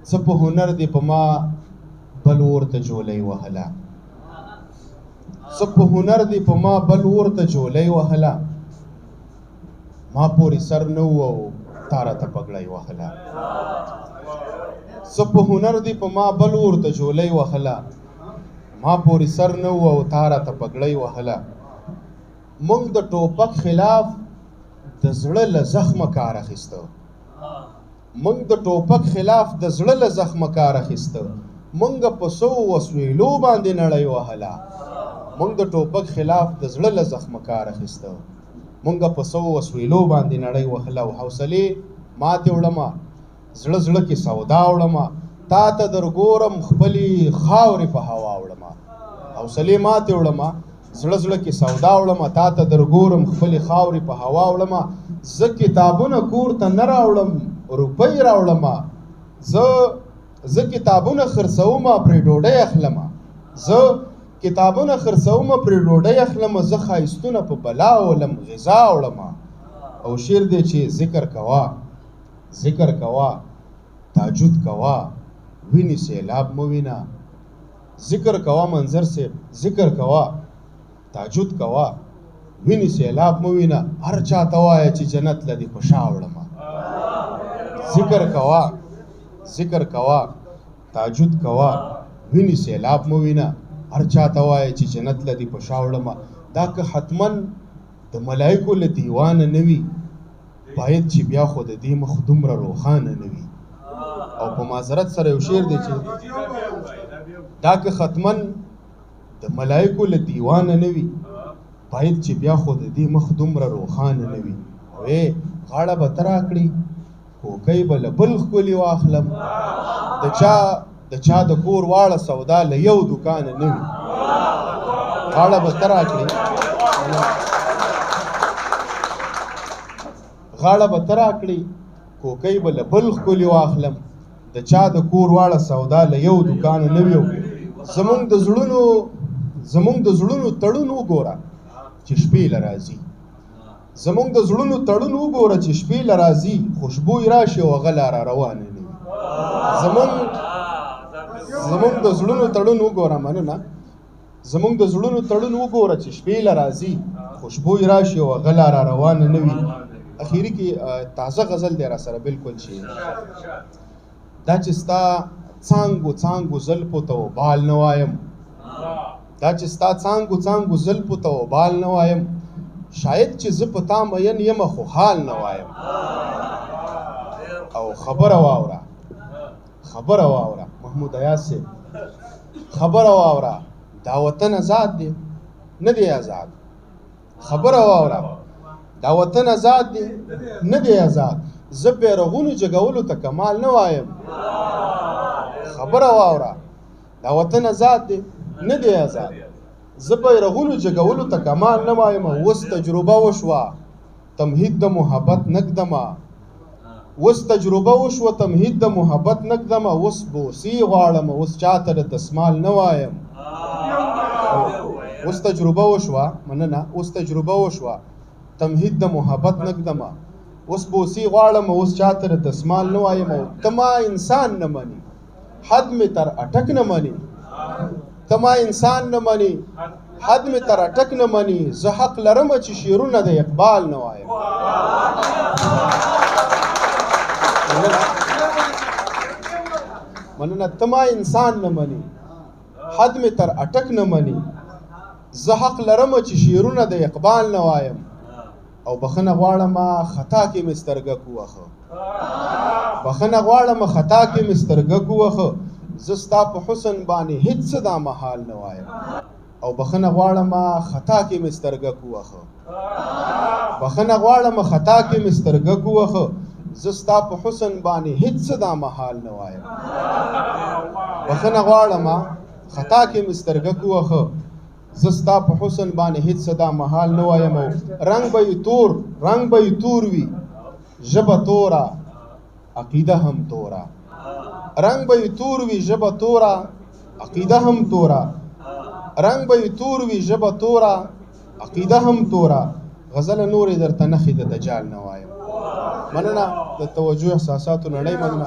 څه په هنر دې په ما بل ورته جولۍ وهله څه په هنر دې په ما بل ورته جولۍ وهله ما پورې سر نه و او تا راته پګړۍ وهله څه په هنر دې په ما بل ورته جولۍ وهله ما پورې سر نه و او تا راته پګړۍ وهله موږ د ټوپک خلاف د زړه له زخمه کار اخیسته موږ د ټوپک خلاف د زړه له زخمه کار اخیسته موږ په سو وسویلو باندې نړۍ وهله موږ د ټوپک خلاف د زړه له زخمه کار اخیسته موږ په سو وسویلو باندې نړۍ وهله او حوصلې ماتې وړمه زړه زړه کې سودا وړمه تا ته درګورم خپلې خاورې په هوا وړمه حوصلې ماتې وړمه زړه زړه کې سودا وړمه تا ته درګورم خپلې خاورې په هوا وړمه زه کتابونه کور ته نه راوړم روپۍ راوړمه زه کتابونه خرڅومه پرې ډوډۍ اخلمه زه کتابونه خرڅومه پرې ډوډۍ اخلمه زه ښایستونه په بلا ولم غذا وړمه او شعر دی چې ذکر کوه تاجد کوه ویني سیلاب مه وینه ذکر کوه منظر صاحب ذکر کوه تاجد کوه ویني سیلاب مه وینه هر چاته وایه چې جنت له دې په شا وړمه ذکر کوه تاجد کوه ویني سیلاب مه وینه هر چاته وایه چې جنت له دې په شا وړمه دا که حتما د ملایکو له دیوانه نه وي باید چې بیا خو د دې مخ دومره روښانه نه وي او په معذرت سره یو شعر دی چې دا که ختمن د ملایکو له دیوانه نه وي باید چې بیا خو د دې مخ دومره روښانه نه وي وې غاړه به ته راکړي کوکۍ به له بل ښکلي واخلم د چا د کور واړه سودا له یو دوکانه نه وي غاړه به ته راکړي کوکۍ به له بل ښکلي واخلم د چا د کور واړه سودا له یو دوکانه نه وي زمونږ د زړونو تړون وګوره چې شپې له راځي زمونږ د زړونو تړون وګوره چې شپې له راځي خوشبوی راشي او هغه لاره روانه نه وي زمونږ د زړونو تړون وګوره مننه زمونږ د زړونو تړون وګوره چې شپې له راځي خوشبوی راشي او هغه لاره روانه نه وي اخیری کې تازه غزل دی را سره بالکل شي دا چې ستا څانګو زلفو ته وبال نه وایم شاید چې زه په تا مین یمه خو حال نه وایم او خبره واوره محمود ایاز صاحب خبره واوره دا وطن آزاد دی نه دی آزاد خبره واوره دا وطن آزاد دی نه دی آزاد زه بیرغونو جګولو ته کمال نه وایم خبره واوره دا وطن آزاد دی نه دی آزاد زه بیرغونو جګولو ته کمال نه وایم اوس تجربه وشوه تمهید د محبت نږدمه اوس بوسي غواړم اوس چاته د دسمال نه وایم اوس تجربه وشوه تمهید د محبت نږدمه اوس بوسي غواړم اوس چاته د دسمال نه وایم ته ما انسان نه مني حد مې تر اټک نه مني حد مې تر اټک نه مني زه حق لرم چې شعرونه د اقبال نه وایم مننه ته ما انسان نه مني حد مې تر اټک نه مني زه حق لرم چې شعرونه د اقبال نه وایم او بخنه غواړم خطا کې مې سترګه کووخه زه ستا په حسن باندې هیڅ څه دا محال نه وایم او بخنه غواړم خطا کې مې سترګه کووخه زه ستا په حسن باندې هیڅ څه دا محال نه وایم بخنه غواړم خطا کې مې سترګه کووخه زه ستا په حسن باندې هیڅ څه دا محال نه وایم رنګ به یې تور وي ژبه توره عقیده هم توره رنگ به تور وی ژبه توره عقیده هم توره غزله نورې درته نښې د دجال نه وایم. مننه د توجه احساساتو نړۍ مننه.